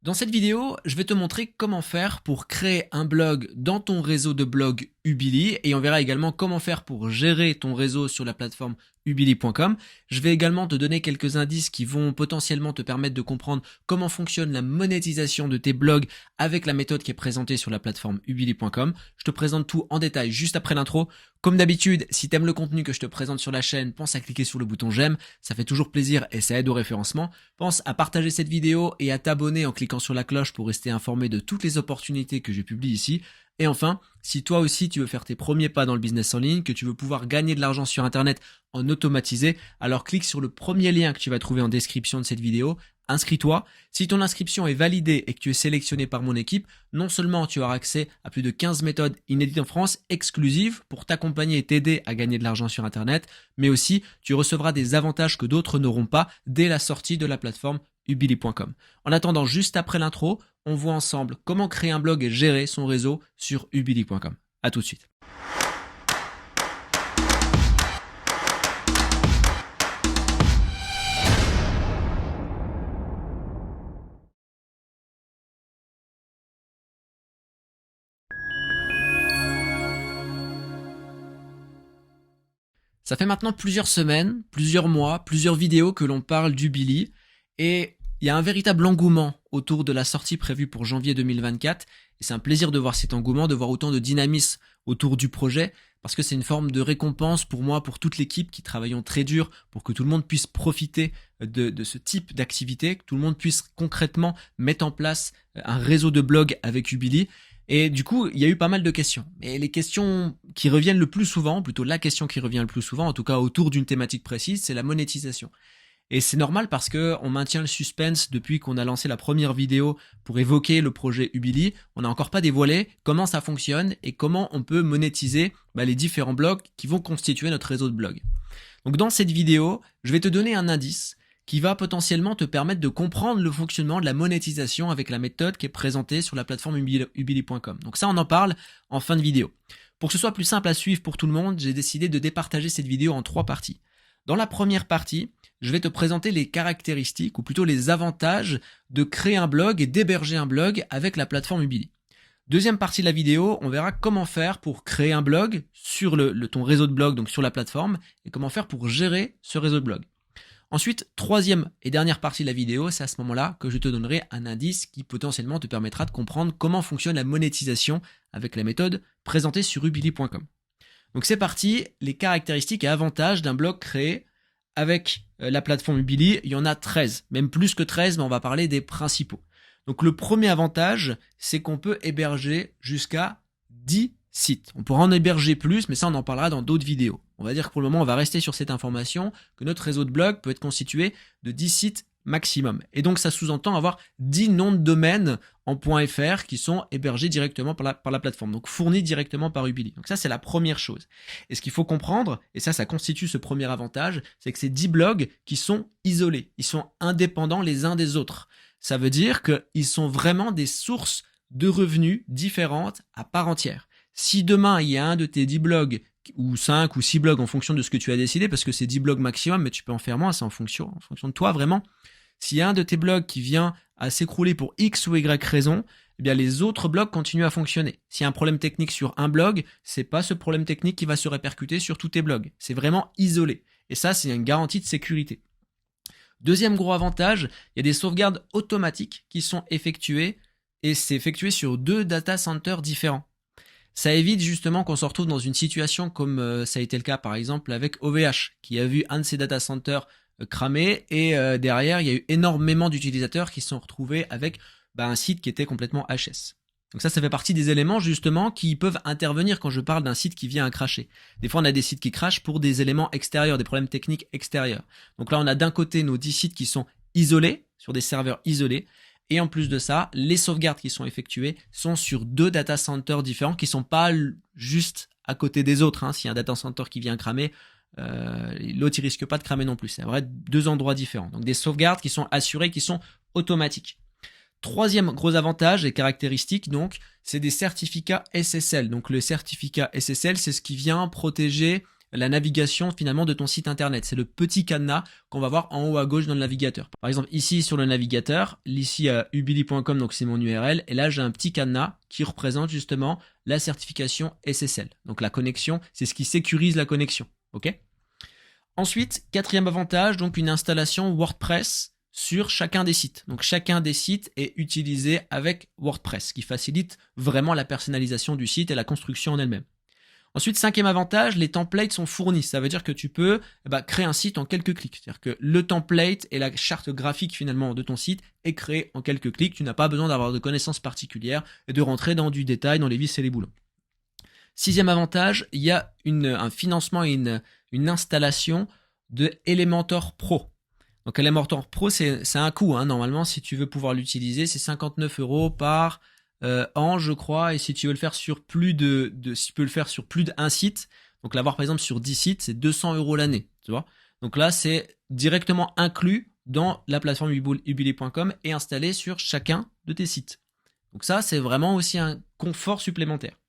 Dans cette vidéo, je vais te montrer comment faire pour créer un blog dans ton réseau de blogs Ubili et on verra également comment faire pour gérer ton réseau sur la plateforme ubili.com. Je vais également te donner quelques indices qui vont potentiellement te permettre de comprendre comment fonctionne la monétisation de tes blogs avec la méthode qui est présentée sur la plateforme ubili.com. Je te présente tout en détail juste après l'intro. Comme d'habitude, si tu aimes le contenu que je te présente sur la chaîne, pense à cliquer sur le bouton j'aime, ça fait toujours plaisir et ça aide au référencement. Pense à partager cette vidéo et à t'abonner en cliquant sur la cloche pour rester informé de toutes les opportunités que je publie ici. Et enfin, si toi aussi tu veux faire tes premiers pas dans le business en ligne, que tu veux pouvoir gagner de l'argent sur internet en automatisé, alors clique sur le premier lien que tu vas trouver en description de cette vidéo. Inscris-toi. Si ton inscription est validée et que tu es sélectionné par mon équipe, non seulement tu auras accès à plus de 15 méthodes inédites en France, exclusives pour t'accompagner et t'aider à gagner de l'argent sur Internet, mais aussi tu recevras des avantages que d'autres n'auront pas dès la sortie de la plateforme ubili.com. En attendant, juste après l'intro, on voit ensemble comment créer un blog et gérer son réseau sur ubili.com. À tout de suite. Ça fait maintenant plusieurs semaines, plusieurs mois, plusieurs vidéos que l'on parle d'Ubili et il y a un véritable engouement autour de la sortie prévue pour janvier 2024 et c'est un plaisir de voir cet engouement, de voir autant de dynamisme autour du projet parce que c'est une forme de récompense pour moi, pour toute l'équipe qui travaillons très dur pour que tout le monde puisse profiter de ce type d'activité, que tout le monde puisse concrètement mettre en place un réseau de blogs avec Ubili. Et du coup, il y a eu pas mal de questions. Et les questions qui reviennent le plus souvent, plutôt la question qui revient le plus souvent, en tout cas autour d'une thématique précise, c'est la monétisation. Et c'est normal parce que on maintient le suspense depuis qu'on a lancé la première vidéo pour évoquer le projet Ubili. On n'a encore pas dévoilé comment ça fonctionne et comment on peut monétiser les différents blogs qui vont constituer notre réseau de blogs. Donc dans cette vidéo, je vais te donner un indice qui va potentiellement te permettre de comprendre le fonctionnement de la monétisation avec la méthode qui est présentée sur la plateforme ubili.com. Donc ça, on en parle en fin de vidéo. Pour que ce soit plus simple à suivre pour tout le monde, j'ai décidé de départager cette vidéo en 3 parties. Dans la première partie, je vais te présenter les caractéristiques, ou plutôt les avantages de créer un blog et d'héberger un blog avec la plateforme Ubili. Deuxième partie de la vidéo, on verra comment faire pour créer un blog sur ton réseau de blog, donc sur la plateforme, et comment faire pour gérer ce réseau de blog. Ensuite, troisième et dernière partie de la vidéo, c'est à ce moment-là que je te donnerai un indice qui potentiellement te permettra de comprendre comment fonctionne la monétisation avec la méthode présentée sur ubili.com. Donc c'est parti, les caractéristiques et avantages d'un blog créé avec la plateforme Ubili, il y en a 13, même plus que 13, mais on va parler des principaux. Donc le premier avantage, c'est qu'on peut héberger jusqu'à 10 sites. On pourra en héberger plus, mais ça on en parlera dans d'autres vidéos. On va dire que pour le moment, on va rester sur cette information, que notre réseau de blog peut être constitué de 10 sites maximum. Et donc ça sous-entend avoir 10 noms de domaines en .fr qui sont hébergés directement par la plateforme, donc fournis directement par Ubili. Donc ça, c'est la première chose. Et ce qu'il faut comprendre, et ça constitue ce premier avantage, c'est que c'est 10 blogs qui sont isolés, ils sont indépendants les uns des autres. Ça veut dire qu'ils sont vraiment des sources de revenus différentes à part entière. Si demain, il y a un de tes 10 blogs ou 5 ou 6 blogs en fonction de ce que tu as décidé, parce que c'est 10 blogs maximum, mais tu peux en faire moins, c'est en fonction de toi vraiment. S'il y a un de tes blogs qui vient à s'écrouler pour X ou Y raison, eh bien les autres blogs continuent à fonctionner. S'il y a un problème technique sur un blog, c'est pas ce problème technique qui va se répercuter sur tous tes blogs. C'est vraiment isolé. Et ça, c'est une garantie de sécurité. Deuxième gros avantage, il y a des sauvegardes automatiques qui sont effectuées et c'est effectué sur 2 data centers différents. Ça évite justement qu'on se retrouve dans une situation comme ça a été le cas par exemple avec OVH qui a vu un de ses data centers cramer et derrière il y a eu énormément d'utilisateurs qui se sont retrouvés avec un site qui était complètement HS. Donc ça fait partie des éléments justement qui peuvent intervenir quand je parle d'un site qui vient à cracher. Des fois on a des sites qui crachent pour des éléments extérieurs, des problèmes techniques extérieurs. Donc là on a d'un côté nos 10 sites qui sont isolés, sur des serveurs isolés. Et en plus de ça, les sauvegardes qui sont effectuées sont sur 2 data centers différents qui sont pas juste à côté des autres. S'il y a un data center qui vient cramer, l'autre il risque pas de cramer non plus. C'est vrai 2 endroits différents. Donc des sauvegardes qui sont assurées, qui sont automatiques. Troisième gros avantage et caractéristique, c'est des certificats SSL. Donc le certificat SSL, c'est ce qui vient protéger la navigation finalement de ton site internet. C'est le petit cadenas qu'on va voir en haut à gauche dans le navigateur. Par exemple, ici sur le navigateur, ici à ubili.com, donc c'est mon URL, et là j'ai un petit cadenas qui représente justement la certification SSL. Donc la connexion, c'est ce qui sécurise la connexion. Ok ? Ensuite, quatrième avantage, donc une installation WordPress sur chacun des sites. Donc chacun des sites est utilisé avec WordPress, ce qui facilite vraiment la personnalisation du site et la construction en elle-même. Ensuite, cinquième avantage, les templates sont fournis. Ça veut dire que tu peux créer un site en quelques clics. C'est-à-dire que le template et la charte graphique finalement de ton site est créé en quelques clics. Tu n'as pas besoin d'avoir de connaissances particulières et de rentrer dans du détail, dans les vis et les boulons. Sixième avantage, il y a un financement et une installation de Elementor Pro. Donc Elementor Pro, c'est un coût. Normalement, si tu veux pouvoir l'utiliser, c'est 59 € par an, je crois. Et si tu veux le faire sur plus si tu peux le faire sur plus d'un site, donc l'avoir par exemple sur 10 sites, c'est 200 € l'année. Tu vois. Donc là, c'est directement inclus dans la plateforme ubili.com et installé sur chacun de tes sites. Donc ça, c'est vraiment aussi un confort supplémentaire.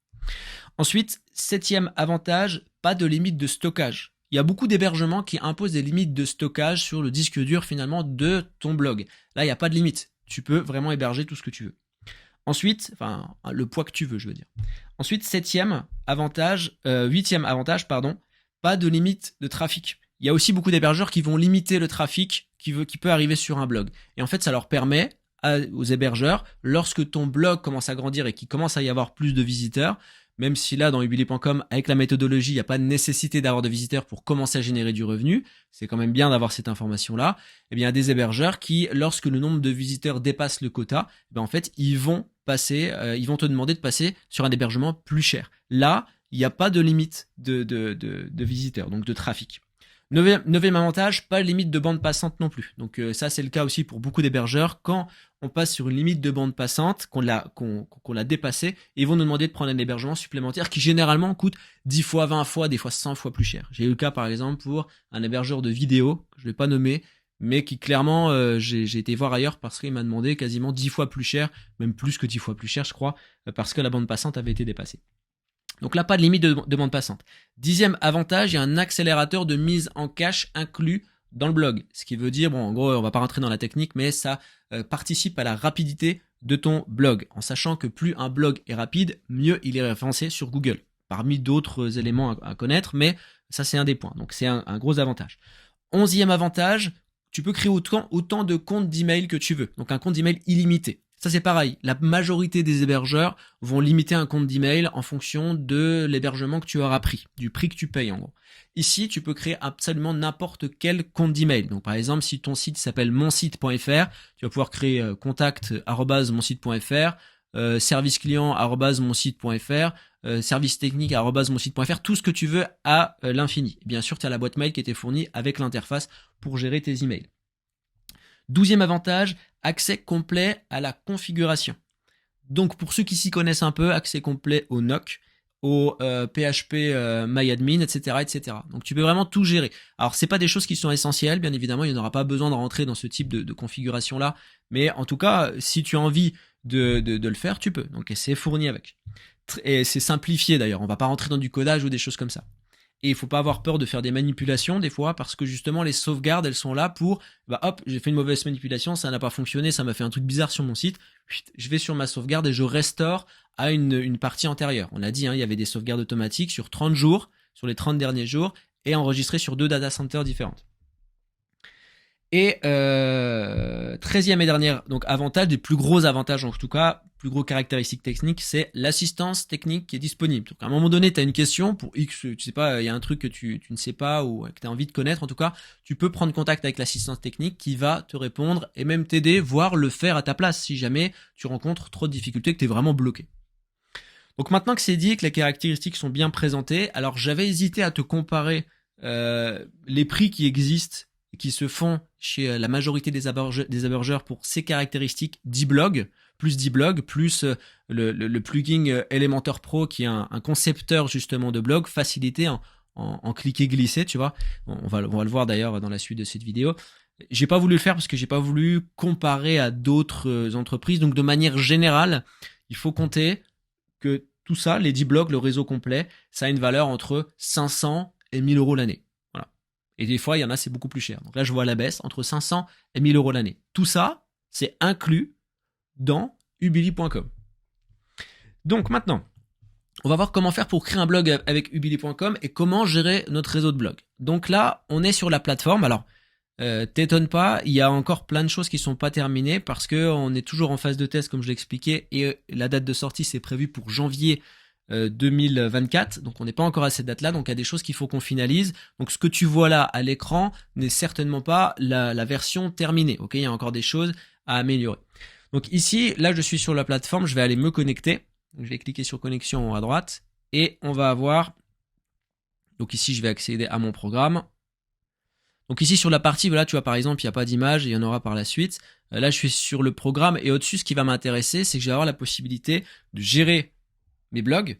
Ensuite, septième avantage, pas de limite de stockage. Il y a beaucoup d'hébergements qui imposent des limites de stockage sur le disque dur finalement de ton blog. Là, il n'y a pas de limite. Tu peux vraiment héberger tout ce que tu veux. Ensuite, le poids que tu veux, je veux dire. Ensuite, huitième avantage, pas de limite de trafic. Il y a aussi beaucoup d'hébergeurs qui vont limiter le trafic qui peut arriver sur un blog. Et en fait, ça leur permet aux hébergeurs, lorsque ton blog commence à grandir et qu'il commence à y avoir plus de visiteurs, même si là, dans ubili.com, avec la méthodologie, il n'y a pas de nécessité d'avoir de visiteurs pour commencer à générer du revenu, c'est quand même bien d'avoir cette information-là, eh bien, il y a des hébergeurs qui, lorsque le nombre de visiteurs dépasse le quota, en fait, ils vont te demander de passer sur un hébergement plus cher. Là, il n'y a pas de limite de visiteurs, donc de trafic. Neuvième avantage, pas de limite de bande passante non plus. Donc ça, c'est le cas aussi pour beaucoup d'hébergeurs. Quand on passe sur une limite de bande passante, qu'on l'a dépassée, ils vont nous demander de prendre un hébergement supplémentaire qui généralement coûte 10 fois, 20 fois, des fois 100 fois plus cher. J'ai eu le cas par exemple pour un hébergeur de vidéos, que je ne vais pas nommer, mais qui clairement, j'ai été voir ailleurs parce qu'il m'a demandé quasiment 10 fois plus cher, même plus que 10 fois plus cher je crois, parce que la bande passante avait été dépassée. Donc là, pas de limite de bande passante. Dixième avantage, il y a un accélérateur de mise en cache inclus dans le blog. Ce qui veut dire, en gros, on va pas rentrer dans la technique, mais ça participe à la rapidité de ton blog. En sachant que plus un blog est rapide, mieux il est référencé sur Google. Parmi d'autres éléments à connaître, mais ça c'est un des points. Donc c'est un gros avantage. 11e avantage, tu peux créer autant de comptes d'email que tu veux. Donc un compte d'email illimité. Ça c'est pareil, la majorité des hébergeurs vont limiter un compte d'email en fonction de l'hébergement que tu auras pris, du prix que tu payes en gros. Ici, tu peux créer absolument n'importe quel compte d'email. Donc par exemple, si ton site s'appelle monsite.fr, tu vas pouvoir créer contact@monsite.fr, service client@monsite.fr, service technique@monsite.fr, tout ce que tu veux à l'infini. Bien sûr, tu as la boîte mail qui était fournie avec l'interface pour gérer tes emails. 12e avantage, accès complet à la configuration. Donc pour ceux qui s'y connaissent un peu, accès complet au NOC, au PHP MyAdmin, etc., etc. Donc tu peux vraiment tout gérer. Alors c'est pas des choses qui sont essentielles, bien évidemment, il n'y en aura pas besoin de rentrer dans ce type de configuration là, mais en tout cas, si tu as envie de le faire, tu peux. Donc c'est fourni avec. Et c'est simplifié d'ailleurs, on va pas rentrer dans du codage ou des choses comme ça. Et il faut pas avoir peur de faire des manipulations des fois parce que justement les sauvegardes elles sont là pour hop, j'ai fait une mauvaise manipulation, ça n'a pas fonctionné, ça m'a fait un truc bizarre sur mon site, je vais sur ma sauvegarde et je restaure à une partie antérieure. On a dit il y avait des sauvegardes automatiques sur 30 jours, sur les 30 derniers jours et enregistrées sur 2 data centers différentes. Et 13e et dernier donc avantage, des plus gros avantages en tout cas, plus gros caractéristiques techniques, c'est l'assistance technique qui est disponible. Donc à un moment donné, tu as une question pour X, tu sais pas, il y a un truc que tu ne sais pas ou que tu as envie de connaître, en tout cas, tu peux prendre contact avec l'assistance technique qui va te répondre et même t'aider, voire le faire à ta place si jamais tu rencontres trop de difficultés, que tu es vraiment bloqué. Donc maintenant que c'est dit, que les caractéristiques sont bien présentées, alors j'avais hésité à te comparer les prix qui existent qui se font chez la majorité des hébergeurs pour ces caractéristiques d'e-blog, plus le plugin Elementor Pro qui est un concepteur justement de blog facilité en cliquer glisser, tu vois. On va le voir d'ailleurs dans la suite de cette vidéo. J'ai pas voulu le faire parce que j'ai pas voulu comparer à d'autres entreprises. Donc de manière générale, il faut compter que tout ça, les 10 blogs, le réseau complet, ça a une valeur entre 500 et 1000 euros l'année. Voilà. Et des fois, il y en a, c'est beaucoup plus cher. Donc là, je vois la baisse entre 500 et 1000 euros l'année. Tout ça, c'est inclus dans ubili.com. Donc maintenant, on va voir comment faire pour créer un blog avec ubili.com et comment gérer notre réseau de blogs. Donc là, on est sur la plateforme. Alors, t'étonne pas, il y a encore plein de choses qui sont pas terminées parce que on est toujours en phase de test, comme je l'ai expliqué, et la date de sortie c'est prévu pour janvier 2024. Donc on n'est pas encore à cette date-là. Donc il y a des choses qu'il faut qu'on finalise. Donc ce que tu vois là à l'écran n'est certainement pas la version terminée. Ok, il y a encore des choses à améliorer. Donc ici, là je suis sur la plateforme, je vais aller me connecter. Donc, je vais cliquer sur connexion en haut à droite et on va avoir, donc ici je vais accéder à mon programme. Donc ici sur la partie, voilà, tu vois par exemple, il n'y a pas d'image, il y en aura par la suite. Là je suis sur le programme et au-dessus ce qui va m'intéresser, c'est que je vais avoir la possibilité de gérer mes blogs,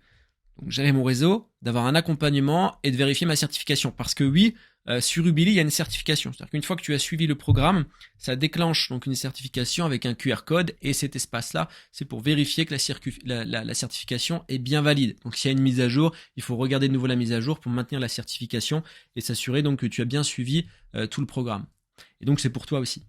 donc gérer mon réseau, d'avoir un accompagnement et de vérifier ma certification. Parce que oui, sur Ubili, il y a une certification. C'est-à-dire qu'une fois que tu as suivi le programme, ça déclenche donc une certification avec un QR code et cet espace-là, c'est pour vérifier que la certification est bien valide. Donc s'il y a une mise à jour, il faut regarder de nouveau la mise à jour pour maintenir la certification et s'assurer donc que tu as bien suivi tout le programme. Et donc c'est pour toi aussi.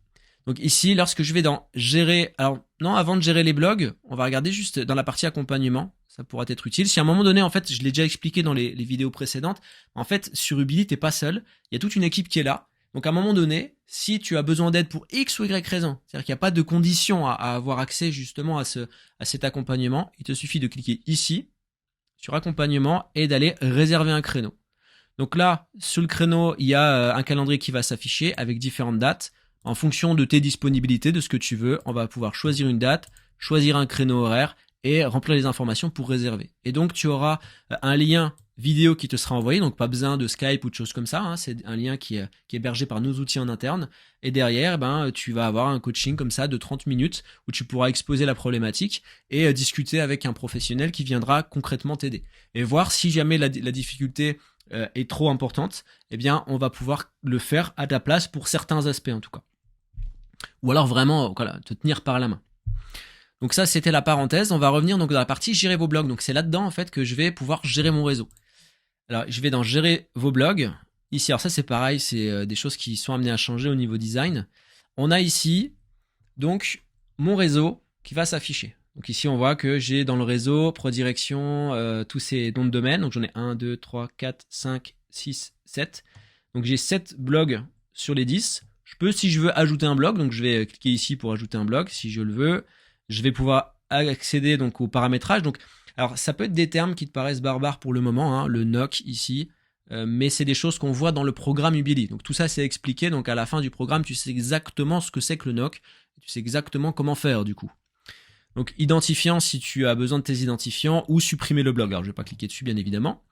Donc ici, lorsque je vais dans gérer, alors non, avant de gérer les blogs, on va regarder juste dans la partie accompagnement. Ça pourra être utile. Si à un moment donné, en fait, je l'ai déjà expliqué dans les vidéos précédentes, en fait, sur Ubili, t'es pas seul. Il y a toute une équipe qui est là. Donc à un moment donné, si tu as besoin d'aide pour X ou Y raison, c'est-à-dire qu'il n'y a pas de condition à avoir accès justement à cet accompagnement, il te suffit de cliquer ici, sur accompagnement, et d'aller réserver un créneau. Donc là, sur le créneau, il y a un calendrier qui va s'afficher avec différentes dates. En fonction de tes disponibilités, de ce que tu veux, on va pouvoir choisir une date, choisir un créneau horaire et remplir les informations pour réserver. Et donc, tu auras un lien vidéo qui te sera envoyé, donc pas besoin de Skype ou de choses comme ça, hein. C'est un lien qui est hébergé par nos outils en interne. Et derrière, tu vas avoir un coaching comme ça de 30 minutes où tu pourras exposer la problématique et discuter avec un professionnel qui viendra concrètement t'aider. Et voir si jamais la difficulté est trop importante, eh bien, on va pouvoir le faire à ta place pour certains aspects en tout cas. Ou alors vraiment, voilà, te tenir par la main. Donc ça, c'était la parenthèse. On va revenir donc dans la partie gérer vos blogs. Donc c'est là-dedans en fait que je vais pouvoir gérer mon réseau. Alors je vais dans gérer vos blogs. Ici, alors ça c'est pareil, c'est des choses qui sont amenées à changer au niveau design. On a ici donc mon réseau qui va s'afficher. Donc ici on voit que j'ai dans le réseau ProDirection tous ces noms de domaine. Donc j'en ai 1, 2, 3, 4, 5, 6, 7. Donc j'ai 7 blogs sur les 10. Je peux, si je veux, ajouter un blog. Donc je vais cliquer ici pour ajouter un blog si je le veux. Je vais pouvoir accéder donc au paramétrage. Donc, alors ça peut être des termes qui te paraissent barbares pour le moment, hein, le NOC ici, mais c'est des choses qu'on voit dans le programme Ubili. Donc tout ça c'est expliqué. Donc à la fin du programme, tu sais exactement ce que c'est que le NOC. Tu sais exactement comment faire du coup. Donc identifiant si tu as besoin de tes identifiants ou supprimer le blog. Alors je vais pas cliquer dessus bien évidemment.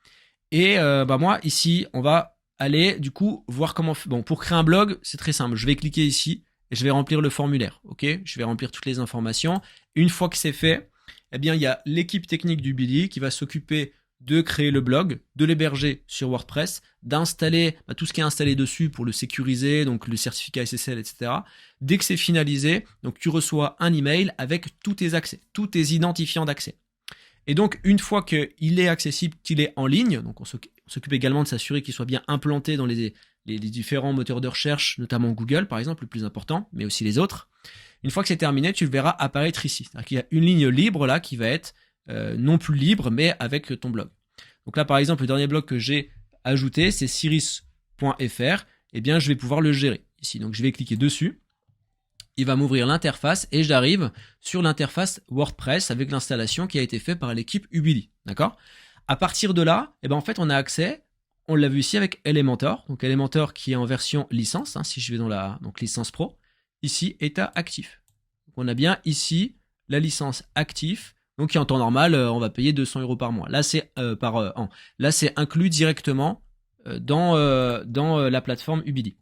Et moi ici on va aller du coup voir comment. Bon, pour créer un blog c'est très simple. Je vais cliquer ici et je vais remplir le formulaire. Ok, je vais remplir toutes les informations. Une fois que c'est fait, eh bien il y a l'équipe technique d'Ubili qui va s'occuper de créer le blog, de l'héberger sur WordPress, d'installer tout ce qui est installé dessus pour le sécuriser, donc le certificat SSL, etc. Dès que c'est finalisé, donc tu reçois un email avec tous tes accès, tous tes identifiants d'accès. Et donc une fois qu'il est accessible, qu'il est en ligne, donc on s'occupe également de s'assurer qu'il soit bien implanté dans les différents moteurs de recherche, notamment Google par exemple, le plus important, mais aussi les autres. Une fois que c'est terminé, tu le verras apparaître ici. C'est-à-dire qu'il y a une ligne libre là qui va être non plus libre, mais avec ton blog. Donc là, par exemple, le dernier blog que j'ai ajouté, c'est Siris.fr. Eh bien, je vais pouvoir le gérer ici. Donc, je vais cliquer dessus. Il va m'ouvrir l'interface et j'arrive sur l'interface WordPress avec l'installation qui a été faite par l'équipe Ubili. D'accord ? À partir de là, en fait, on a accès, on l'a vu ici avec Elementor. Donc, Elementor qui est en version licence. Hein, si je vais dans la licence pro, ici, état actif. Donc, on a bien ici la licence actif. Donc, en temps normal, on va payer 200 € par mois. Là, c'est par an. Là, c'est inclus directement dans la plateforme Ubili.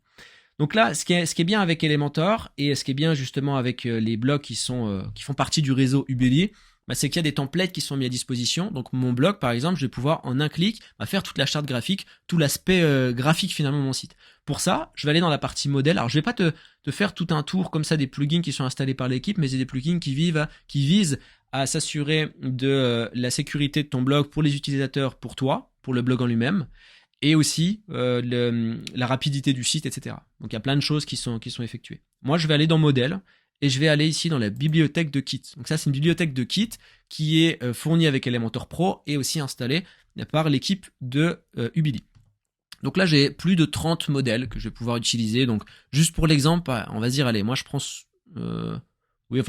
Donc là, ce qui est bien avec Elementor et ce qui est bien justement avec les blogs qui font partie du réseau Ubili, c'est qu'il y a des templates qui sont mis à disposition. Donc mon blog, par exemple, je vais pouvoir en un clic faire toute la charte graphique, tout l'aspect graphique finalement de mon site. Pour ça, je vais aller dans la partie modèle. Alors je vais pas te faire tout un tour comme ça des plugins qui sont installés par l'équipe, mais c'est des plugins qui visent à s'assurer de la sécurité de ton blog pour les utilisateurs, pour toi, pour le blog en lui-même. et aussi la rapidité du site, etc. Donc il y a plein de choses qui sont effectuées. Moi, je vais aller dans Modèle et je vais aller ici dans la bibliothèque de Kit. Donc ça, c'est une bibliothèque de Kit qui est fournie avec Elementor Pro et aussi installée par l'équipe de Ubili. Donc là, j'ai plus de 30 modèles que je vais pouvoir utiliser. Donc juste pour l'exemple, on va se dire, allez, moi je prends... je vais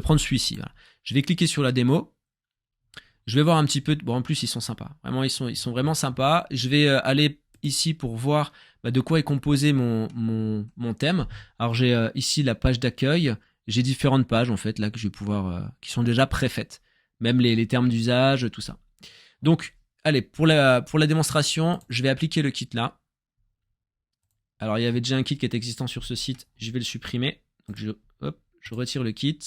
prendre celui-ci. Voilà. Je vais cliquer sur la démo. Je vais voir un petit peu, bon en plus ils sont sympas, vraiment ils sont vraiment sympas. Je vais aller ici pour voir de quoi est composé mon thème. Alors j'ai ici la page d'accueil, j'ai différentes pages en fait là que je vais pouvoir, qui sont déjà préfaites, même les termes d'usage, tout ça. Donc allez, pour la démonstration, je vais appliquer le kit là. Alors il y avait déjà un kit qui est existant sur ce site, je vais le supprimer. Donc je retire le kit,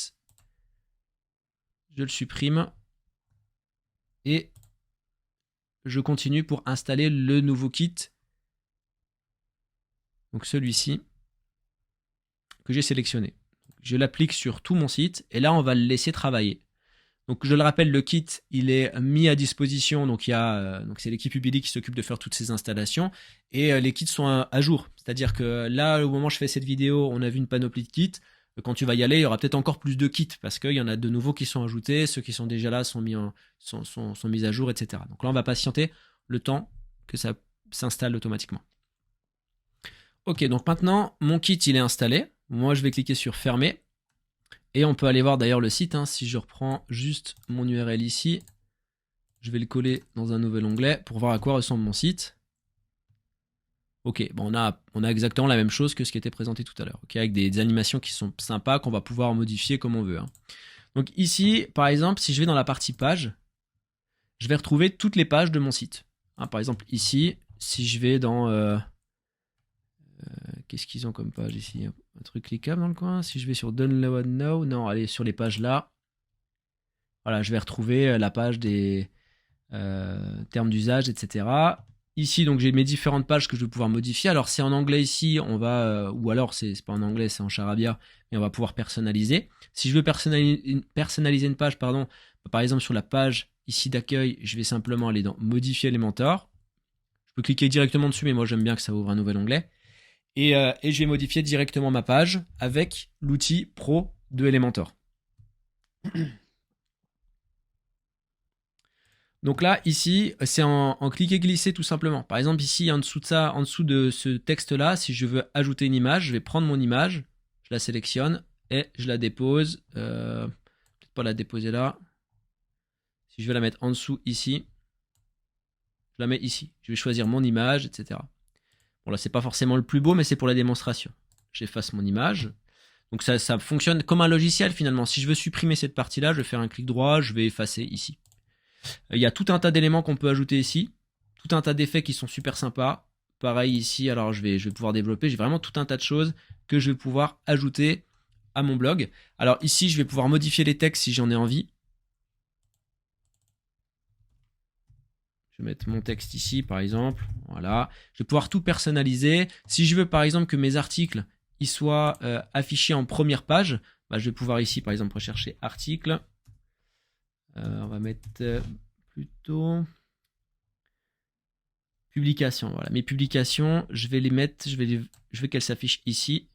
je le supprime. Et je continue pour installer le nouveau kit. Donc celui-ci que j'ai sélectionné. Je l'applique sur tout mon site et là on va le laisser travailler. Donc je le rappelle, le kit il est mis à disposition. Donc c'est l'équipe Ubili qui s'occupe de faire toutes ces installations et les kits sont à jour. C'est-à-dire que là au moment où je fais cette vidéo, on a vu une panoplie de kits. Quand tu vas y aller, il y aura peut-être encore plus de kits parce qu'il y en a de nouveaux qui sont ajoutés, ceux qui sont déjà là sont mis à jour, etc. Donc là, on va patienter le temps que ça s'installe automatiquement. Ok, donc maintenant, mon kit, il est installé. Moi, je vais cliquer sur fermer. Et on peut aller voir d'ailleurs le site. Si je reprends juste mon URL ici, je vais le coller dans un nouvel onglet pour voir à quoi ressemble mon site. Ok, bon, on a exactement la même chose que ce qui était présenté tout à l'heure, okay, avec des animations qui sont sympas, qu'on va pouvoir modifier comme on veut. Donc ici, par exemple, si je vais dans la partie page, je vais retrouver toutes les pages de mon site. Par exemple, ici, si je vais dans... qu'est-ce qu'ils ont comme page ici? Un truc cliquable dans le coin. Si je vais sur Download Now, non, allez, sur les pages là. Voilà, je vais retrouver la page des termes d'usage, etc. Ici, donc j'ai mes différentes pages que je vais pouvoir modifier. Alors c'est en anglais ici, on va, ou alors c'est pas en anglais, c'est en charabia, mais on va pouvoir personnaliser. Si je veux personnaliser une page, pardon, par exemple sur la page ici d'accueil, je vais simplement aller dans modifier Elementor. Je peux cliquer directement dessus, mais moi j'aime bien que ça ouvre un nouvel onglet. Et je vais modifier directement ma page avec l'outil Pro de Elementor. Donc là, ici, c'est en cliquer-glisser tout simplement. Par exemple, ici, en dessous de ce texte-là, si je veux ajouter une image, je vais prendre mon image, je la sélectionne et je la dépose. Peut-être pas la déposer là. Si je veux la mettre en dessous ici, je la mets ici. Je vais choisir mon image, etc. Bon là, c'est pas forcément le plus beau, mais c'est pour la démonstration. J'efface mon image. Donc ça fonctionne comme un logiciel finalement. Si je veux supprimer cette partie-là, je vais faire un clic droit, je vais effacer ici. Il y a tout un tas d'éléments qu'on peut ajouter ici, tout un tas d'effets qui sont super sympas. Pareil ici, alors je vais pouvoir développer, j'ai vraiment tout un tas de choses que je vais pouvoir ajouter à mon blog. Alors ici, je vais pouvoir modifier les textes si j'en ai envie. Je vais mettre mon texte ici par exemple, voilà. Je vais pouvoir tout personnaliser. Si je veux par exemple que mes articles ils soient affichés en première page, je vais pouvoir ici par exemple rechercher articles. On va mettre plutôt publication. Voilà, mes publications, je vais les mettre, je veux qu'elles s'affichent ici.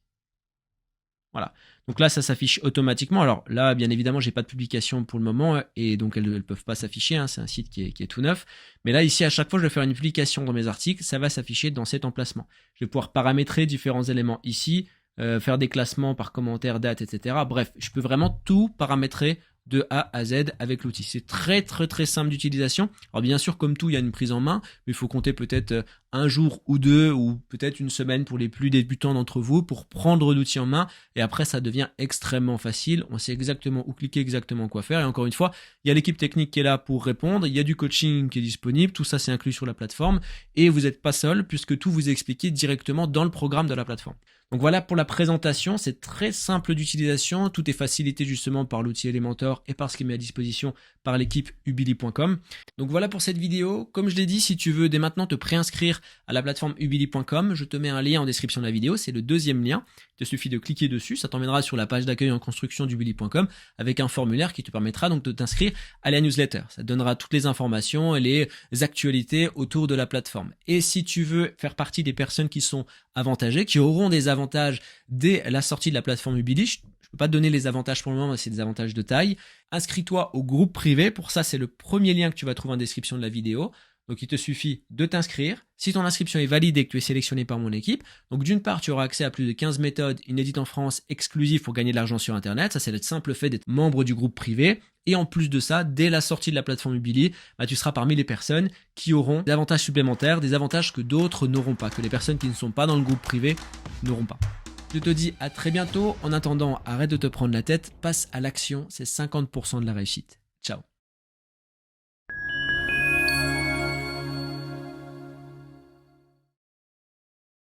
Voilà. Donc là, ça s'affiche automatiquement. Alors là, bien évidemment, j'ai pas de publication pour le moment et donc elles ne peuvent pas s'afficher. C'est un site qui est tout neuf. Mais là, ici, à chaque fois, je vais faire une publication dans mes articles, ça va s'afficher dans cet emplacement. Je vais pouvoir paramétrer différents éléments ici, faire des classements par commentaire, date, etc. Bref, je peux vraiment tout paramétrer de A à Z avec l'outil. C'est très très très simple d'utilisation. Alors bien sûr, comme tout, il y a une prise en main, mais il faut compter peut-être un jour ou deux, ou peut-être une semaine pour les plus débutants d'entre vous, pour prendre l'outil en main, et après ça devient extrêmement facile. On sait exactement où cliquer, exactement quoi faire, et encore une fois, il y a l'équipe technique qui est là pour répondre, il y a du coaching qui est disponible, tout ça c'est inclus sur la plateforme, et vous n'êtes pas seul, puisque tout vous est expliqué directement dans le programme de la plateforme. Donc voilà pour la présentation, c'est très simple d'utilisation, tout est facilité justement par l'outil Elementor et par ce qui est mis à disposition par l'équipe ubili.com. Donc voilà pour cette vidéo, comme je l'ai dit, si tu veux dès maintenant te préinscrire à la plateforme ubili.com, je te mets un lien en description de la vidéo, c'est le deuxième lien, il te suffit de cliquer dessus, ça t'emmènera sur la page d'accueil en construction d'ubili.com avec un formulaire qui te permettra donc de t'inscrire à la newsletter. Ça te donnera toutes les informations et les actualités autour de la plateforme. Et si tu veux faire partie des personnes qui sont avantagées, qui auront des avantages dès la sortie de la plateforme Ubili, je ne peux pas te donner les avantages pour le moment, mais c'est des avantages de taille. Inscris-toi au groupe privé. Pour ça, c'est le premier lien que tu vas trouver en description de la vidéo. Donc, il te suffit de t'inscrire. Si ton inscription est valide et que tu es sélectionné par mon équipe, donc d'une part, tu auras accès à plus de 15 méthodes inédites en France exclusives pour gagner de l'argent sur Internet. Ça, c'est le simple fait d'être membre du groupe privé. Et en plus de ça, dès la sortie de la plateforme Ubili, tu seras parmi les personnes qui auront des avantages supplémentaires, des avantages que d'autres n'auront pas, que les personnes qui ne sont pas dans le groupe privé n'auront pas. Je te dis à très bientôt. En attendant, arrête de te prendre la tête, passe à l'action, c'est 50% de la réussite. Ciao.